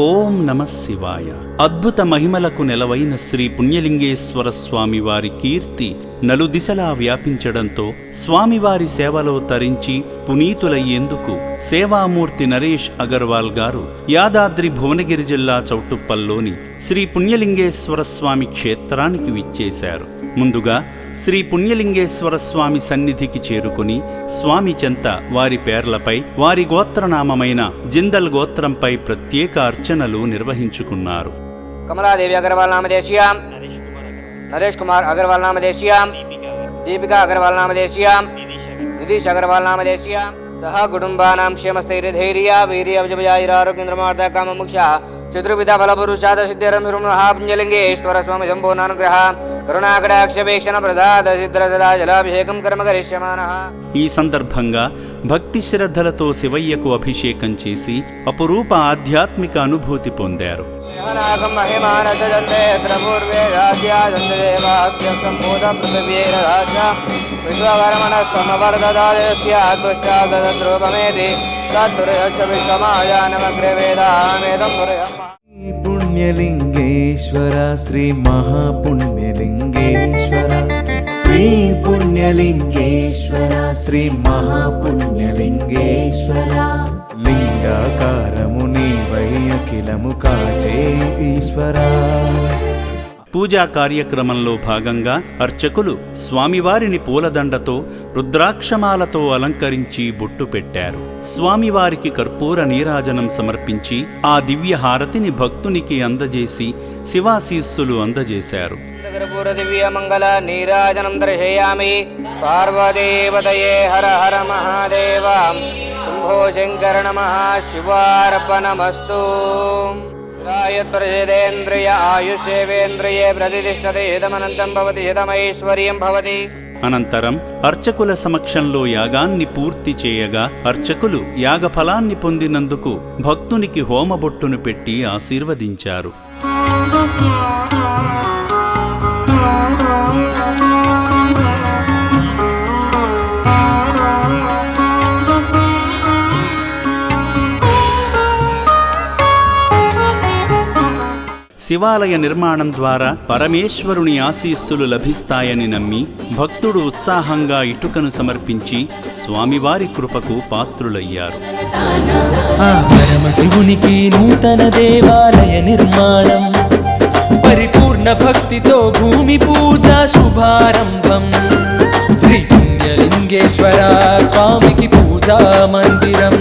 ఓం నమః శివాయ. అద్భుత మహిమలకు నెలవైన శ్రీ పుణ్యలింగేశ్వర స్వామివారి కీర్తి నలుదిశలా వ్యాపించడంతో స్వామివారి సేవలో తరించి పునీతులయ్యేందుకు సేవామూర్తి నరేష్ అగర్వాల్ గారు యాదాద్రి భువనగిరి జిల్లా చౌటుప్పల్లోని శ్రీ పుణ్యలింగేశ్వర స్వామి క్షేత్రానికి విచ్చేశారు. ముందుగా శ్రీ పుణ్యలింగేశ్వర స్వామి సన్నిధికి చేరుకుని స్వామి చెంత వారి పేర్లపై, వారి గోత్రనామమైన జిందల్ గోత్రంపై ప్రత్యేక అర్చనలు నిర్వహించుకున్నారు. కమలాదేవి అగర్వాల్ నామదేశీయాం, నరేష్ కుమార్ అగర్వాల్ నామదేశీయాం, దీపికా అగర్వాల్ నామదేశీయాం, నితీష్ అగర్వాల్ నామదేశీయాం. సహ కుటుంబానాం క్షేమస్థైర్యధైర్య వీర్య విజయాయురారోగ్యేంద్రమార్థ కామముక్ష చతుర్విధ ఫలపురుషాద సిద్ధిరమిహృం పుణ్యలింగేశ్వర స్వామి సంపూర్ణానుగ్రహ కరుణాకటాక్షవేక్షణ ప్రసాద సిద్ధ సదా జలాభిషేకం కర్మ కరిష్యమానః. ఈ సందర్భంగా భక్తి శ్రద్ధలతో శివయ్యకు అభిషేకం చేసి అపురూప ఆధ్యాత్మిక అనుభూతి పొందారు. పుణ్యలింగేశ్వర శ్రీ మహాపుణ్యలింగేశ్వర, శ్రీ పుణ్యలింగేశ్వర శ్రీ మహాపుణ్యలింగేశ్వర, లింగాకారము నీవై అఖిలము కాచే ఈశ్వర. పూజా కార్యక్రమంలో భాగంగా అర్చకులు స్వామివారిని పూలదండతో, రుద్రాక్షమాలతో అలంకరించి బొట్టు పెట్టారు. స్వామివారికి కర్పూర నీరాజనం సమర్పించి ఆ దివ్య హారతిని భక్తునికి అందజేసి శివాశీస్సులు అందజేశారు. కర్పూర దివ్య మంగళ నీరాజనం దర్శయామి. పార్వదేవతయే హర హర మహాదేవ, శంభో శంకర నమః శివార్పణమస్తు. యత్ప్రసిదేంద్రియ ఆయుష్యేవేంద్రియే ప్రతిష్టతే హితమనంతం భవతి హితమైశ్వర్యం భవతి. అనంతరం అర్చకుల సమక్షంలో యాగాన్ని పూర్తి చేయగా అర్చకులు యాగఫలాన్ని పొందినందుకు భక్తునికి హోమబొట్టును పెట్టి ఆశీర్వదించారు. శివాలయ నిర్మాణం ద్వారా పరమేశ్వరుని ఆశీస్సులు లభిస్తాయని నమ్మి భక్తుడు ఉత్సాహంగా ఇటుకను సమర్పించి స్వామివారి కృపకు పాత్రులయ్యారు. పరమశివునికి నూతన దేవాలయ నిర్మాణం, పరిపూర్ణ భక్తితో భూమి పూజ శుభారంభం. శ్రీ పుణ్యలింగేశ్వర స్వామికి పూజా మందిరం.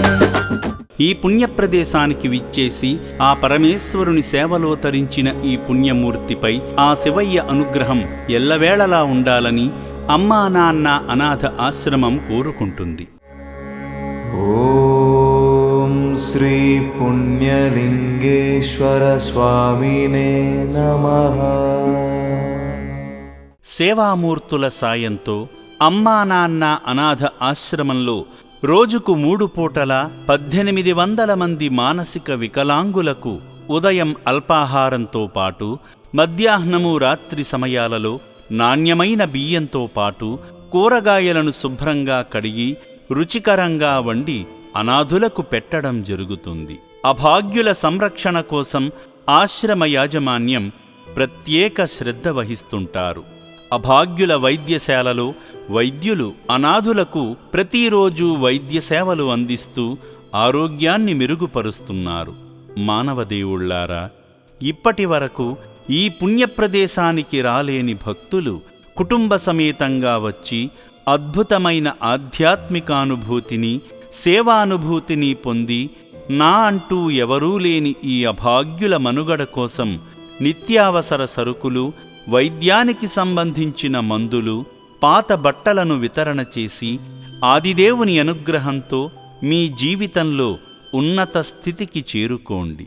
ఈ పుణ్యప్రదేశానికి విచ్చేసి ఆ పరమేశ్వరుని సేవలో తరించిన ఈ పుణ్యమూర్తిపై ఆ శివయ్య అనుగ్రహం ఎల్లవేళలా ఉండాలని అమ్మా నాన్న అనాథ ఆశ్రమం కోరుకుంటుంది. ఓం శ్రీ పుణ్యలింగేశ్వర స్వామినే నమః. సేవామూర్తుల సాయంతో అమ్మా నాన్న అనాథ ఆశ్రమంలో రోజుకు 3 పూటలా 1800 మంది మానసిక వికలాంగులకు ఉదయం అల్పాహారంతో పాటు, మధ్యాహ్నము రాత్రి సమయాలలో నాణ్యమైన బియ్యంతో పాటు కూరగాయలను శుభ్రంగా కడిగి రుచికరంగా వండి అనాథులకు పెట్టడం జరుగుతుంది. అభాగ్యుల సంరక్షణ కోసం ఆశ్రమ యాజమాన్యం ప్రత్యేక శ్రద్ధ వహిస్తుంటారు. అభాగ్యుల వైద్యశాలలో వైద్యులు అనాథులకు ప్రతిరోజు వైద్య సేవలు అందిస్తూ ఆరోగ్యాన్ని మెరుగుపరుస్తున్నారు. మానవదేవుళ్లారా, ఇప్పటి వరకు ఈ పుణ్యప్రదేశానికి రాలేని భక్తులు కుటుంబ సమేతంగా వచ్చి అద్భుతమైన ఆధ్యాత్మికానుభూతిని, సేవానుభూతిని పొంది నా అంటూ ఎవరూ లేని ఈ అభాగ్యుల మనుగడ కోసం నిత్యావసర సరుకులు, వైద్యానికి సంబంధించిన మందులు, పాత బట్టలను వితరణ చేసి ఆదిదేవుని అనుగ్రహంతో మీ జీవితంలో ఉన్నత స్థితికి చేరుకోండి.